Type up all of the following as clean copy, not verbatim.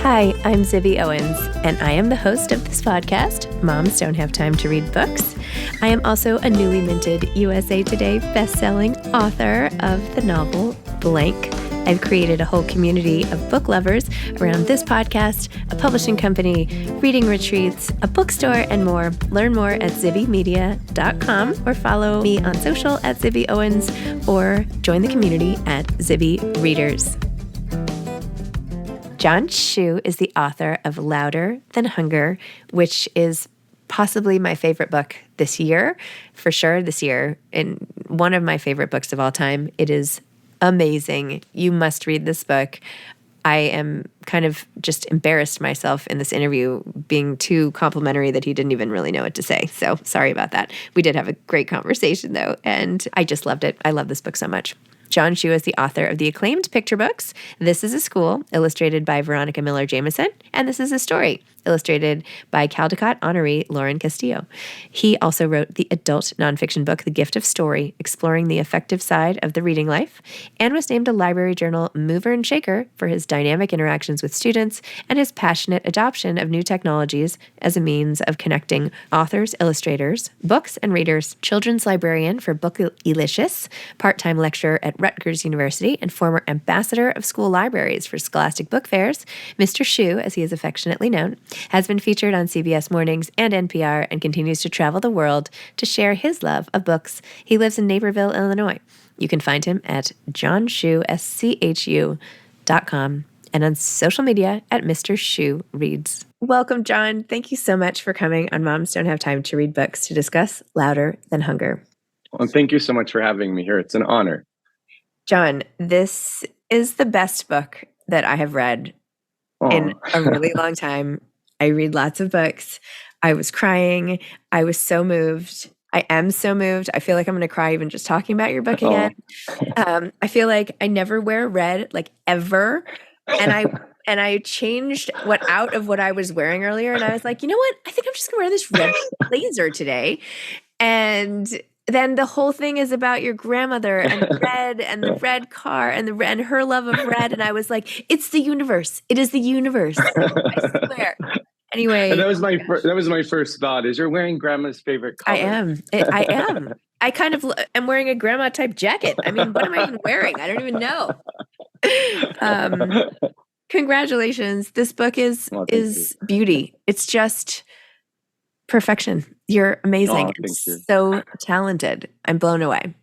Hi, I'm Zibby Owens, and I am the host of this podcast, Moms Don't Have Time to Read Books. I am also a newly minted USA Today best-selling author of the novel Blank. I've created a whole community of book lovers around this podcast, a publishing company, reading retreats, a bookstore, and more. Learn more at zibbymedia.com or follow me on social at Zibby Owens or join the community at Zibby Readers. John Schu is the author of Louder Than Hunger, which is possibly my favorite book this year, for sure this year, and one of my favorite books of all time. It is amazing. You must read this book. I am kind of just embarrassed myself in this interview being too complimentary that he didn't even really know what to say. So sorry about that. We did have a great conversation though, and I just loved it. I love this book so much. John Schu is the author of the acclaimed picture books, This is a School, illustrated by Veronica Miller Jameson, and This is a Story, illustrated by Caldecott honoree Lauren Castillo. He also wrote the adult nonfiction book, The Gift of Story, exploring the affective side of the reading life, and was named a Library Journal Mover and Shaker for his dynamic interactions with students and his passionate adoption of new technologies as a means of connecting authors, illustrators, books, and readers. Children's librarian for Bookalicious, part-time lecturer at Rutgers University, and former ambassador of school libraries for Scholastic Book Fairs, Mr. Schu, as he is affectionately known, has been featured on CBS Mornings and NPR and continues to travel the world to share his love of books. He lives in Naperville, Illinois. You can find him at johnschu.com and on social media at Mr. Schu Reads. Welcome, John. Thank you so much for coming on Moms Don't Have Time to Read Books to discuss Louder Than Hunger. Well, thank you so much for having me here. It's an honor. John, this is the best book that I have read in a really long time. I read lots of books. I was crying. I was so moved. I am so moved. I feel like I'm going to cry even just talking about your book again. I feel like I never wear red, like ever. And I changed out of what I was wearing earlier. And I was like, you know what? I think I'm just going to wear this red blazer today. And then the whole thing is about your grandmother and red and the red car and and her love of red. And I was like, it's the universe. It is the universe. I swear. Anyway. And that was my first thought is you're wearing grandma's favorite color. I am. I kind of am wearing a grandma type jacket. I mean, what am I even wearing? I don't even know. Congratulations. This book is beauty. It's just perfection. You're amazing. Thank you. So talented. I'm blown away.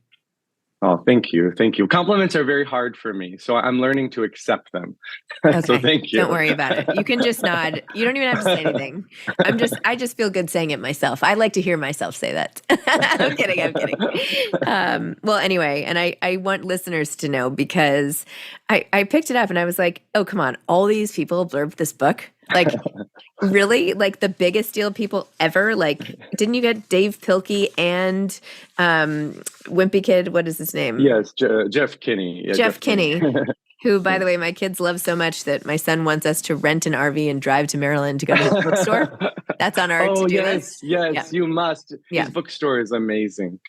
Oh, thank you. Thank you. Compliments are very hard for me, so I'm learning to accept them. Okay. So thank you. Don't worry about it. You can just nod. You don't even have to say anything. I just feel good saying it myself. I like to hear myself say that. I'm kidding. Well, anyway, and I want listeners to know because I picked it up and I was like, oh, come on. All these people blurbed this book. Like, really? Like the biggest deal people ever? Like, didn't you get Dave Pilkey and Wimpy Kid? What is his name? Yes, Jeff Kinney. Yeah, Jeff Kinney, who, by the way, my kids love so much that my son wants us to rent an RV and drive to Maryland to go to his bookstore. That's on our to-do list. Yes, you must. His bookstore is amazing.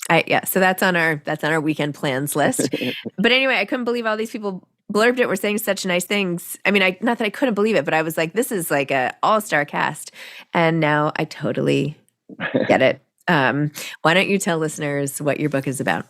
So that's on our weekend plans list. But anyway, I couldn't believe all these people blurbed it, were saying such nice things. I mean, not that I couldn't believe it, but I was like, this is like a all-star cast. And now I totally get it. Why don't you tell listeners what your book is about?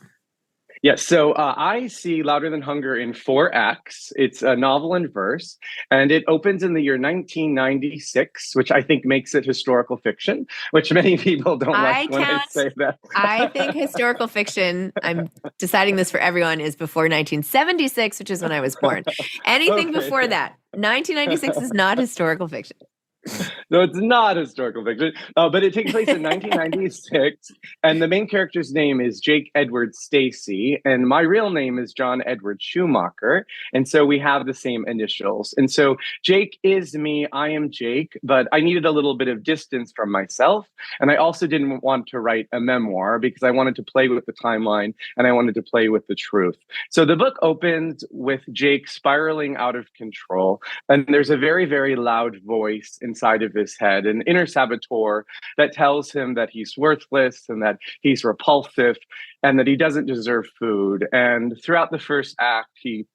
Yes, so I see Louder Than Hunger in 4 acts. It's a novel in verse, and it opens in the year 1996, which I think makes it historical fiction, which many people don't like when I say that. I think historical fiction, I'm deciding this for everyone, is before 1976, which is when I was born. Anything before that, 1996 is not historical fiction. No, it's not historical fiction, but it takes place in 1996, and the main character's name is Jake Edward Stacy, and my real name is John Edward Schumacher, and so we have the same initials. And so Jake is me, I am Jake, but I needed a little bit of distance from myself, and I also didn't want to write a memoir because I wanted to play with the timeline, and I wanted to play with the truth. So the book opens with Jake spiraling out of control, and there's a very, very loud voice inside of his head, an inner saboteur that tells him that he's worthless and that he's repulsive and that he doesn't deserve food. And throughout the first act, he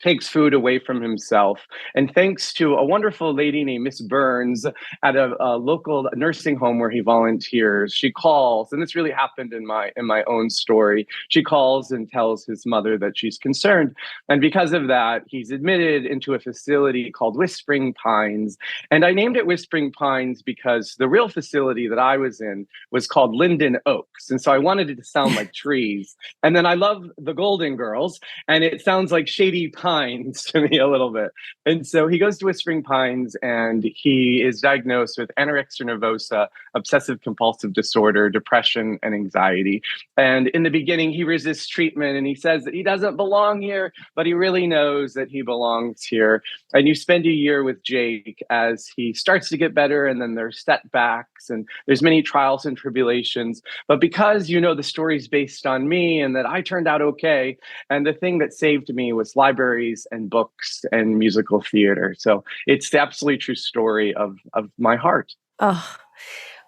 takes food away from himself. And thanks to a wonderful lady named Miss Burns at a local nursing home where he volunteers, she calls, and this really happened in my own story. She calls and tells his mother that she's concerned. And because of that, he's admitted into a facility called Whispering Pines. And I named it Whispering Pines because the real facility that I was in was called Linden Oaks. And so I wanted it to sound like trees. And then I love the Golden Girls, and it sounds like Shady Pines to me a little bit. And so he goes to Whispering Pines, and he is diagnosed with anorexia nervosa, obsessive compulsive disorder, depression, and anxiety. And in the beginning, he resists treatment, and he says that he doesn't belong here, but he really knows that he belongs here. And you spend a year with Jake as he starts to get better, and then there's setbacks, and there's many trials and tribulations. But because you know the story's based on me and that I turned out okay, and the thing that saved me was libraries and books and musical theater. So it's the absolutely true story of my heart. Oh,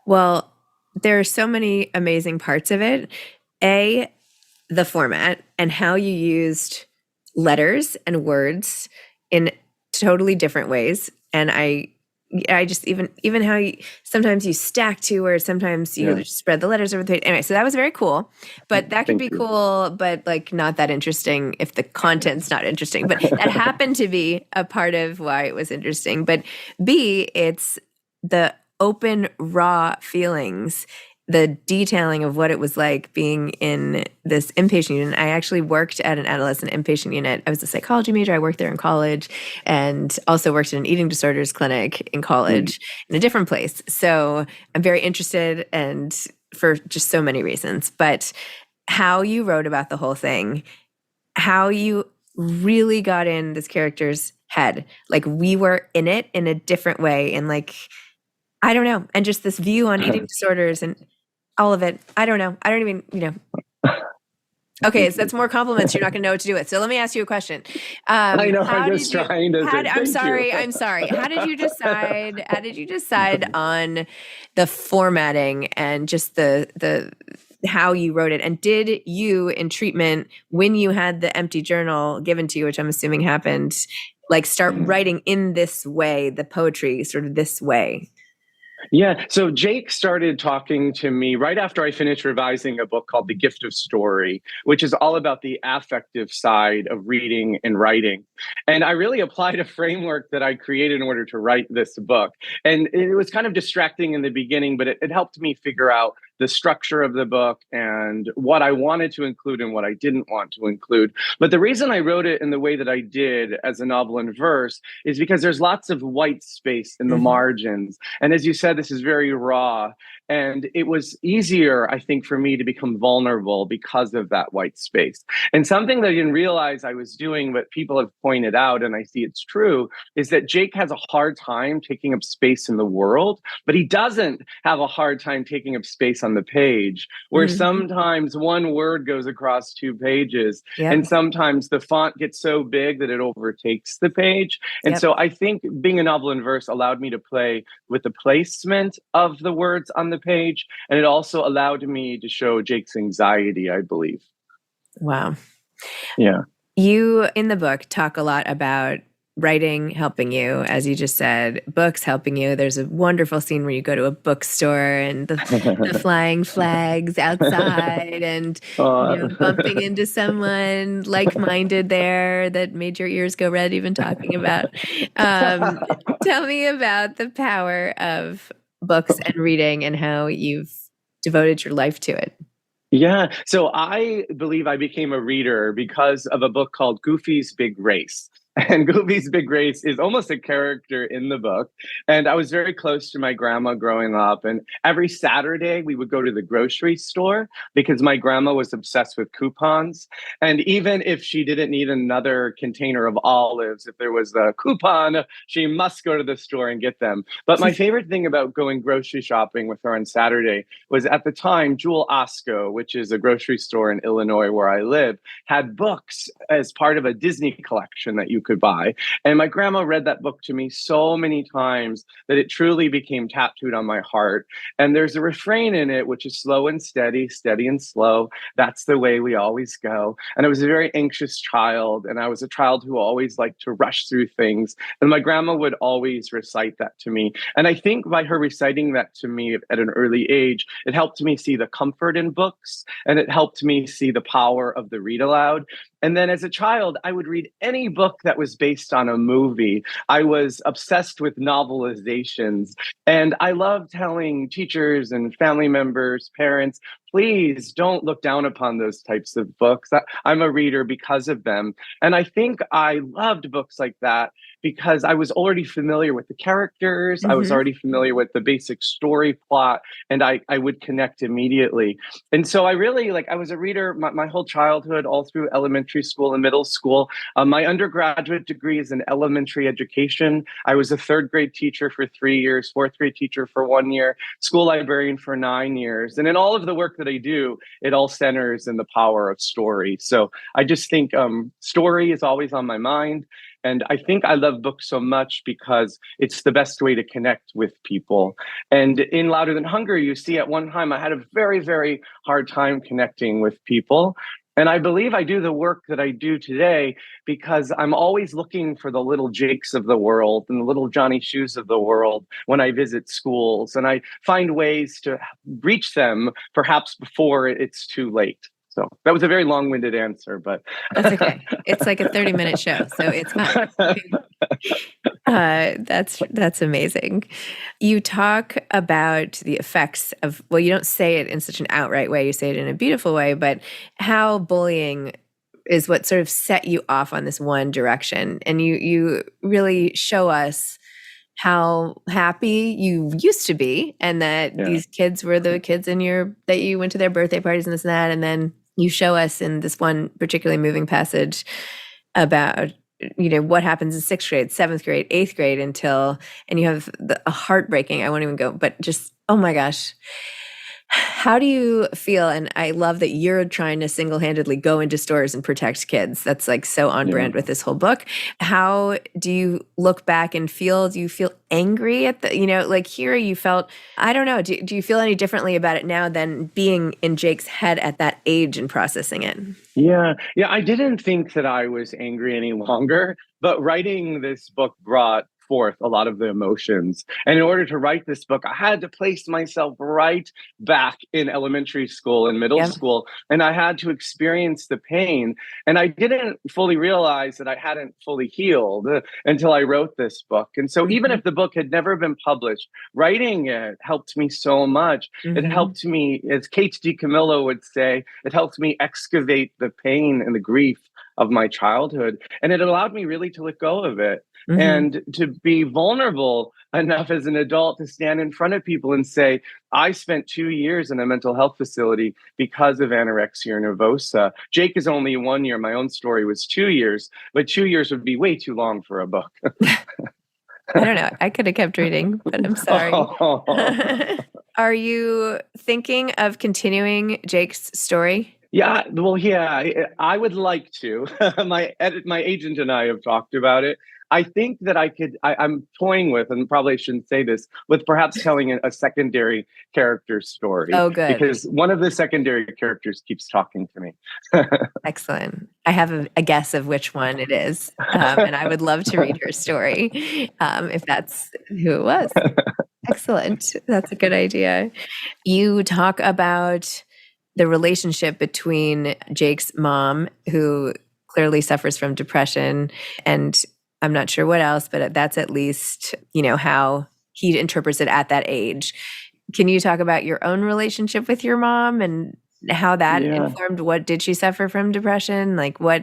well, there are so many amazing parts of it. The format and how you used letters and words in totally different ways. And I just even how you sometimes you stack two words, sometimes you spread the letters over the page. Anyway, so that was very cool. But that could be cool, but like not that interesting if the content's not interesting. But that happened to be a part of why it was interesting. But B, it's the open, raw feelings, the detailing of what it was like being in this inpatient unit. I actually worked at an adolescent inpatient unit. I was a psychology major. I worked there in college and also worked in an eating disorders clinic in college in a different place. So I'm very interested, and for just so many reasons. But how you wrote about the whole thing, how you really got in this character's head, like we were in it in a different way. And like, I don't know. And just this view on eating disorders and all of it. I don't know. I don't even, Okay, so that's more compliments. You're not going to know what to do with. So let me ask you a question. I know. I'm just trying to. I'm sorry. How did you decide? How did you decide on the formatting and just the how you wrote it? And did you, in treatment, when you had the empty journal given to you, which I'm assuming happened, like start writing in this way, the poetry sort of this way? Yeah. So Jake started talking to me right after I finished revising a book called The Gift of Story, which is all about the affective side of reading and writing. And I really applied a framework that I created in order to write this book. And it was kind of distracting in the beginning, but it helped me figure out the structure of the book and what I wanted to include and what I didn't want to include. But the reason I wrote it in the way that I did as a novel in verse is because there's lots of white space in the margins. And as you said, this is very raw. And it was easier, I think, for me to become vulnerable because of that white space. And something that I didn't realize I was doing, but people have pointed out, and I see it's true, is that Jake has a hard time taking up space in the world, but he doesn't have a hard time taking up space on the page, where sometimes one word goes across two pages, and sometimes the font gets so big that it overtakes the page. And so I think being a novel in verse allowed me to play with the placement of the words on the page, and it also allowed me to show Jake's anxiety, I believe. Wow. Yeah. You, in the book, talk a lot about writing helping you, as you just said, books helping you. There's a wonderful scene where you go to a bookstore and the flying flags outside and bumping into someone like-minded there that made your ears go red even talking about. Tell me about the power of books and reading and how you've devoted your life to it. Yeah. So I believe I became a reader because of a book called Goofy's Big Race. And Goofy's Big Race is almost a character in the book. And I was very close to my grandma growing up. And every Saturday we would go to the grocery store because my grandma was obsessed with coupons. And even if she didn't need another container of olives, if there was a coupon, she must go to the store and get them. But my favorite thing about going grocery shopping with her on Saturday was, at the time, Jewel Osco, which is a grocery store in Illinois where I live, had books as part of a Disney collection that you could buy. And my grandma read that book to me so many times that it truly became tattooed on my heart. And there's a refrain in it, which is slow and steady, steady and slow. That's the way we always go. And I was a very anxious child, and I was a child who always liked to rush through things. And my grandma would always recite that to me. And I think by her reciting that to me at an early age, it helped me see the comfort in books, and it helped me see the power of the read aloud. And then as a child, I would read any book that was based on a movie. I was obsessed with novelizations. And I love telling teachers and family members, parents, please don't look down upon those types of books. I'm a reader because of them. And I think I loved books like that because I was already familiar with the characters. I was already familiar with the basic story plot, and I would connect immediately. And so I really, I was a reader my whole childhood, all through elementary school and middle school. My undergraduate degree is in elementary education. I was a third grade teacher for 3 years, fourth grade teacher for 1 year, school librarian for 9 years. And in all of the work that I do, it all centers in the power of story. So I just think story is always on my mind. And I think I love books so much because it's the best way to connect with people. And in Louder Than Hunger, you see at one time I had a very, very hard time connecting with people. And I believe I do the work that I do today because I'm always looking for the little Jakes of the world and the little Johnny Schus of the world when I visit schools. And I find ways to reach them, perhaps before it's too late. So that was a very long-winded answer, but that's okay. It's like a 30-minute show, so it's fine. That's amazing. You talk about the effects of, well, you don't say it in such an outright way, you say it in a beautiful way, but how bullying is what sort of set you off on this one direction. And you really show us how happy you used to be, and that these kids were the kids that you went to their birthday parties and this and that. And then you show us in this one particularly moving passage about, what happens in 6th grade, 7th grade, 8th grade and you have a heartbreaking, I won't even go, but just, oh my gosh. How do you feel? And I love that you're trying to single-handedly go into stores and protect kids. That's so on brand with this whole book. How do you look back and do you feel angry at here you felt, I don't know, do you feel any differently about it now than being in Jake's head at that age and processing it? Yeah. I didn't think that I was angry any longer, but writing this book brought forth a lot of the emotions. And in order to write this book, I had to place myself right back in elementary school and middle school, and I had to experience the pain. And I didn't fully realize that I hadn't fully healed until I wrote this book. And so even if the book had never been published, writing it helped me so much. It helped me, as Kate DiCamillo would say, it helped me excavate the pain and the grief of my childhood. And it allowed me really to let go of it. And to be vulnerable enough as an adult to stand in front of people and say, I spent 2 years in a mental health facility because of anorexia nervosa. Jake is only 1 year. My own story was 2 years, but 2 years would be way too long for a book. I don't know. I could have kept reading, but I'm sorry. Are you thinking of continuing Jake's story? Yeah, well, I would like to. My agent and I have talked about it. I think that I'm toying with, and probably shouldn't say this, with perhaps telling a secondary character story. Oh, good. Because one of the secondary characters keeps talking to me. Excellent. I have a guess of which one it is. And I would love to read her story if that's who it was. Excellent. That's a good idea. You talk about the relationship between Jake's mom, who clearly suffers from depression, and I'm not sure what else, but that's at least, how he interprets it at that age. Can you talk about your own relationship with your mom and how that informed? What did she suffer from depression? Go into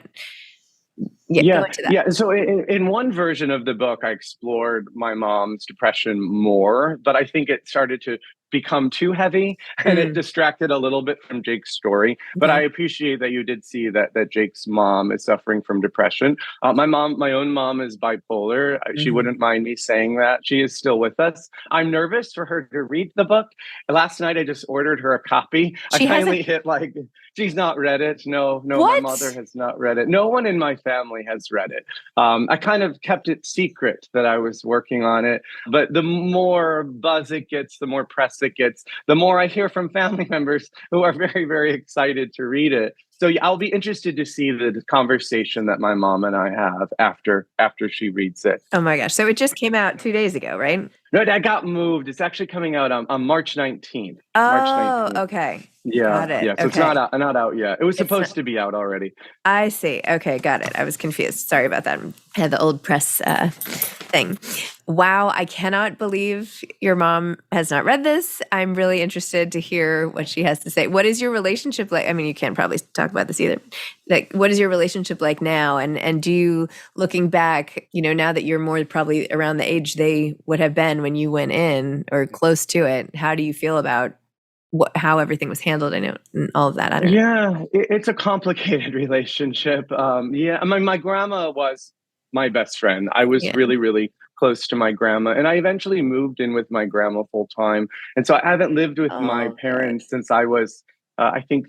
that. So in one version of the book, I explored my mom's depression more, but I think it started to become too heavy and it distracted a little bit from Jake's story. But I appreciate that you did see that Jake's mom is suffering from depression. My own mom is bipolar. She wouldn't mind me saying that. She is still with us. I'm nervous for her to read the book. Last night I just ordered her a copy. I finally hit like, she's not read it. No, what? My mother has not read it. No one in my family has read it. I kind of kept it secret that I was working on it. But the more buzz it gets, the more press it gets, the more I hear from family members who are very, very excited to read it. So I'll be interested to see the conversation that my mom and I have after she reads it. Oh my gosh. So it just came out 2 days ago, right? No, that got moved. It's actually coming out on March 19th. Oh, March 19th. Okay. Yeah. Got it. Yeah. So it's not out yet. It was supposed to be out already. I see. Okay. Got it. I was confused. Sorry about that. I had the old press thing. Wow. I cannot believe your mom has not read this. I'm really interested to hear what she has to say. What is your relationship like? I mean, you can't probably talk about this either. Like, what is your relationship like now? And do you, looking back, now that you're more probably around the age they would have been when you went in or close to it, how do you feel about how everything was handled? I know and all of that. I don't know. Yeah, it's a complicated relationship. My grandma was my best friend. I was really, really close to my grandma, and I eventually moved in with my grandma full time. And so I haven't lived with my parents since I was, I think,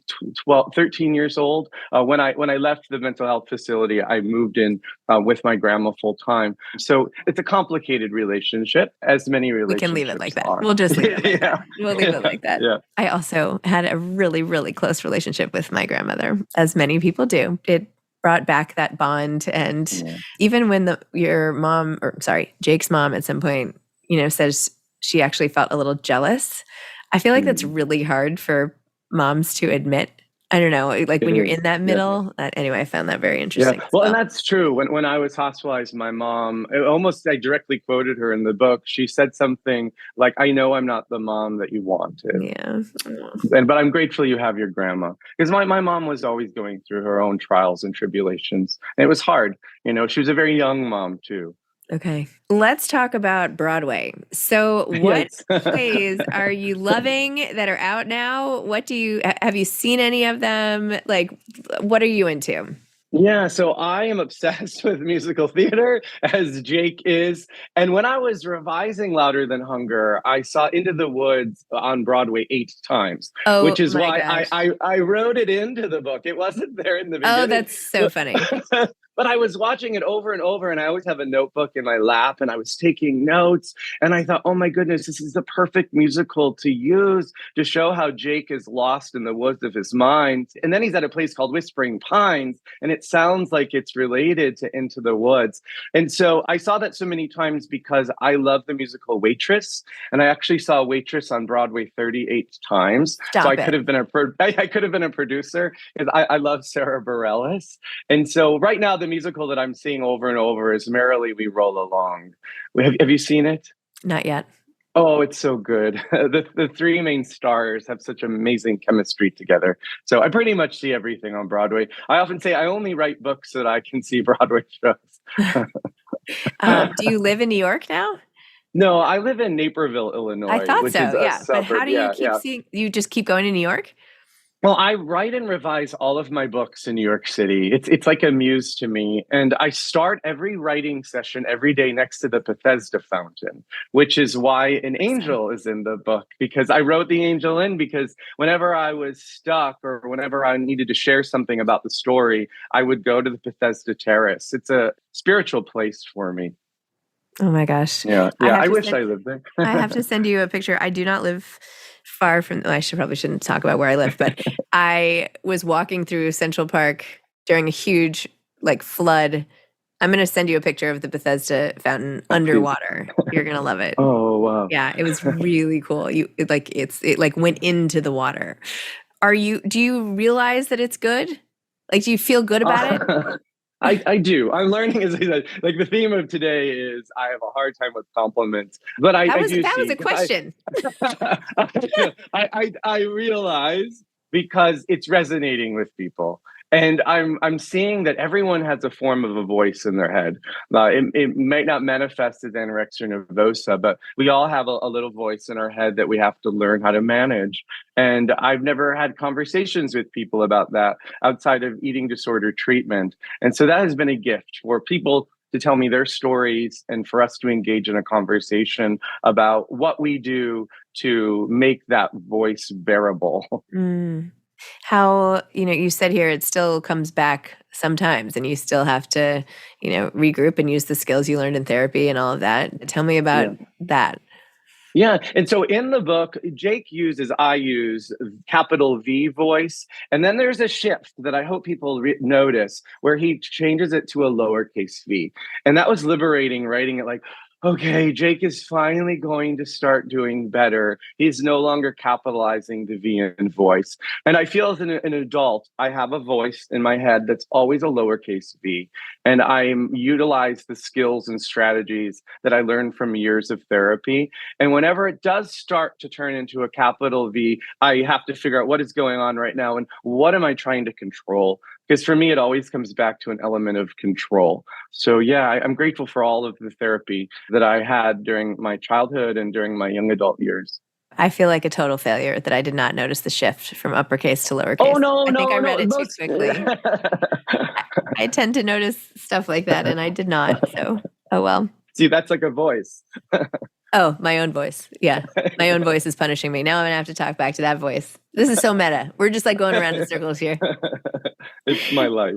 13 years old. When I left the mental health facility, I moved in with my grandma full time. So it's a complicated relationship, as many relationships We can leave it like that. are. We'll just leave it like that. We'll leave it like that. Yeah. I also had a really, really close relationship with my grandmother, as many people do. It brought back that bond. And even when Jake's mom at some point, says she actually felt a little jealous. I feel like that's really hard for moms to admit. I don't know, like when you're in that middle. Anyway, I found that very interesting. Yeah. Well, and that's true. When I was hospitalized, my mom, I directly quoted her in the book. She said something like, "I know I'm not the mom that you wanted." Yeah. But I'm grateful you have your grandma, because my mom was always going through her own trials and tribulations. And it was hard. She was a very young mom too. Okay. Let's talk about Broadway. So what plays are you loving that are out now? Have you seen any of them? Like, what are you into? Yeah, so I am obsessed with musical theater, as Jake is. And when I was revising Louder Than Hunger, I saw Into the Woods on Broadway 8 times, which is why I wrote it into the book. It wasn't there in the beginning. Oh, that's so funny. But I was watching it over and over, and I always have a notebook in my lap, and I was taking notes. And I thought, oh my goodness, this is the perfect musical to use to show how Jake is lost in the woods of his mind. And then he's at a place called Whispering Pines, and it sounds like it's related to Into the Woods. And so I saw that so many times because I love the musical Waitress, and I actually saw Waitress on Broadway 38 times. I could have been a producer, because I love Sarah Bareilles. And so right now, the musical that I'm seeing over and over is Merrily We Roll Along. Have you seen it? Not yet. Oh, it's so good. The three main stars have such amazing chemistry together. So I pretty much see everything on Broadway. I often say I only write books so that I can see Broadway shows. Do you live in New York now? No, I live in Naperville, Illinois. I thought which so, is a But how suburb. do you keep seeing? You just keep going to New York? Well, I write and revise all of my books in New York City. It's like a muse to me. And I start every writing session every day next to the Bethesda fountain, which is why an angel is in the book, because I wrote the angel in because whenever I was stuck or whenever I needed to share something about the story, I would go to the Bethesda Terrace. It's a spiritual place for me. Oh my gosh. Yeah. I wish I lived there. I have to send you a picture. I do not live far from, I probably shouldn't talk about where I live, but I was walking through Central Park during a huge flood. I'm going to send you a picture of the Bethesda fountain underwater. You're going to love it. Oh, wow. Yeah, it was really cool. It went into the water. Do you realize that it's good? Like, do you feel good about it? I do. I'm learning, as I said, the theme of today is I have a hard time with compliments, but that was a question. I realize because it's resonating with people. And I'm seeing that everyone has a form of a voice in their head. It might not manifest as anorexia nervosa, but we all have a little voice in our head that we have to learn how to manage. And I've never had conversations with people about that outside of eating disorder treatment. And so that has been a gift for people to tell me their stories and for us to engage in a conversation about what we do to make that voice bearable. Mm. How, you said here it still comes back sometimes and you still have to, regroup and use the skills you learned in therapy and all of that. Tell me about that. Yeah. And so in the book, I use capital V voice. And then there's a shift that I hope people notice where he changes it to a lowercase v. And that was liberating, writing it like, okay, Jake is finally going to start doing better. He's no longer capitalizing the V in voice. And I feel as an adult, I have a voice in my head that's always a lowercase v. And I utilize the skills and strategies that I learned from years of therapy. And whenever it does start to turn into a capital V, I have to figure out what is going on right now and what am I trying to control? Because for me, it always comes back to an element of control. So yeah, I'm grateful for all of the therapy that I had during my childhood and during my young adult years. I feel like a total failure that I did not notice the shift from uppercase to lowercase. Oh, no, I think no, I read no. it too quickly. I tend to notice stuff like that, and I did not. So, oh well. See, that's like a voice. Oh, my own voice. Yeah. My own voice is punishing me. Now I'm going to have to talk back to that voice. This is so meta. We're just like going around in circles here. It's my life.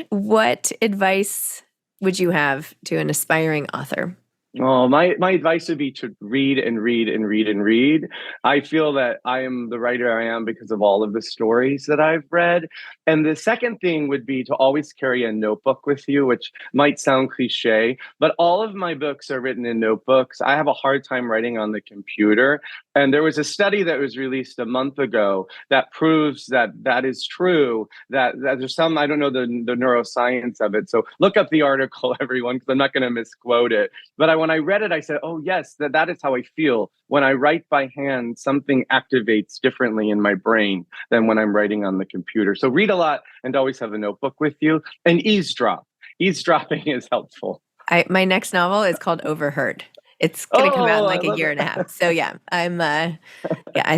What advice would you have to an aspiring author? Oh, my advice would be to read and read and read and read. I feel that I am the writer I am because of all of the stories that I've read. And the second thing would be to always carry a notebook with you, which might sound cliche, but all of my books are written in notebooks. I have a hard time writing on the computer. And there was a study that was released a month ago that proves that that is true, that there's some, I don't know the neuroscience of it. So look up the article, everyone, because I'm not going to misquote it. But when I read it, I said, oh, yes, that is how I feel. When I write by hand, something activates differently in my brain than when I'm writing on the computer. So read a lot and always have a notebook with you and eavesdrop. Eavesdropping is helpful. My next novel is called Overheard. It's going to come out in like a year and a half. So yeah, I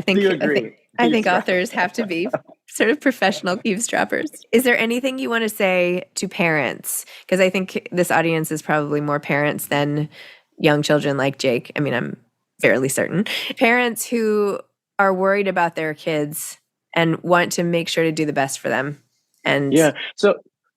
think, Do you agree? I think authors have to be sort of professional eavesdroppers. Is there anything you want to say to parents? Because I think this audience is probably more parents than young children like Jake. I mean, I'm fairly certain. Parents who are worried about their kids and want to make sure to do the best for them. And yeah,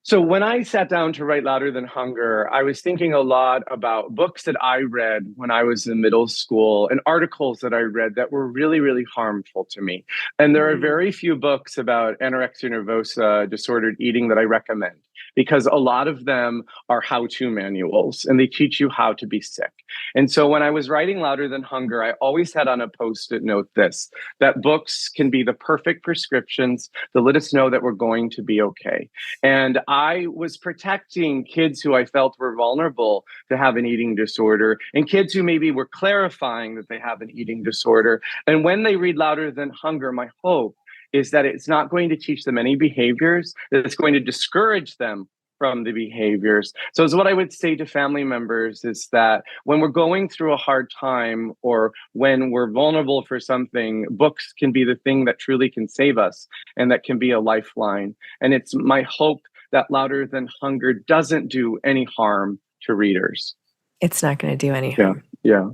so when I sat down to write Louder Than Hunger, I was thinking a lot about books that I read when I was in middle school and articles that I read that were really, really harmful to me. And there are very few books about anorexia nervosa, disordered eating that I recommend, because a lot of them are how-to manuals and they teach you how to be sick. And so when I was writing Louder Than Hunger, I always had on a Post-it note that books can be the perfect prescriptions to let us know that we're going to be okay. And I was protecting kids who I felt were vulnerable to have an eating disorder and kids who maybe were clarifying that they have an eating disorder. And when they read Louder Than Hunger, my hope is that it's not going to teach them any behaviors, that it's going to discourage them from the behaviors. So it's what I would say to family members is that when we're going through a hard time or when we're vulnerable for something, books can be the thing that truly can save us and that can be a lifeline. And it's my hope that Louder Than Hunger doesn't do any harm to readers. It's not going to do any harm. Yeah.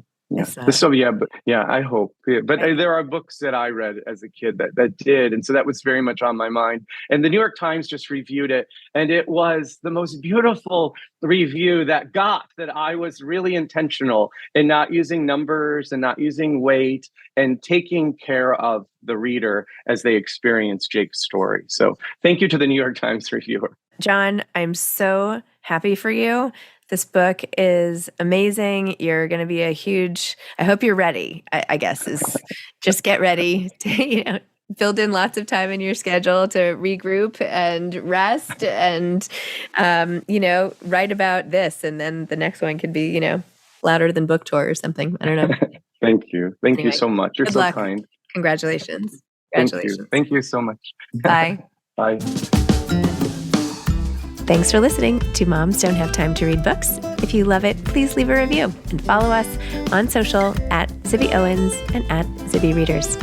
So I hope. But Right. There are books that I read as a kid that did, and so that was very much on my mind. And the New York Times just reviewed it, and it was the most beautiful review that got that I was really intentional in not using numbers and not using weight and taking care of the reader as they experience Jake's story. So thank you to the New York Times reviewer. John, I'm so happy for you. This book is amazing. You're going to be a huge, I hope you're ready, I guess, is just get ready to, build in lots of time in your schedule to regroup and rest and, write about this. And then the next one could be, Louder Than Book Tour or something. I don't know. Thank you. Thank you so much. You're good so luck. kind. Congratulations. Thank you so much. Bye. Bye. Thanks for listening to Moms Don't Have Time to Read Books. If you love it, please leave a review and follow us on social at Zibby Owens and at Zibby Readers.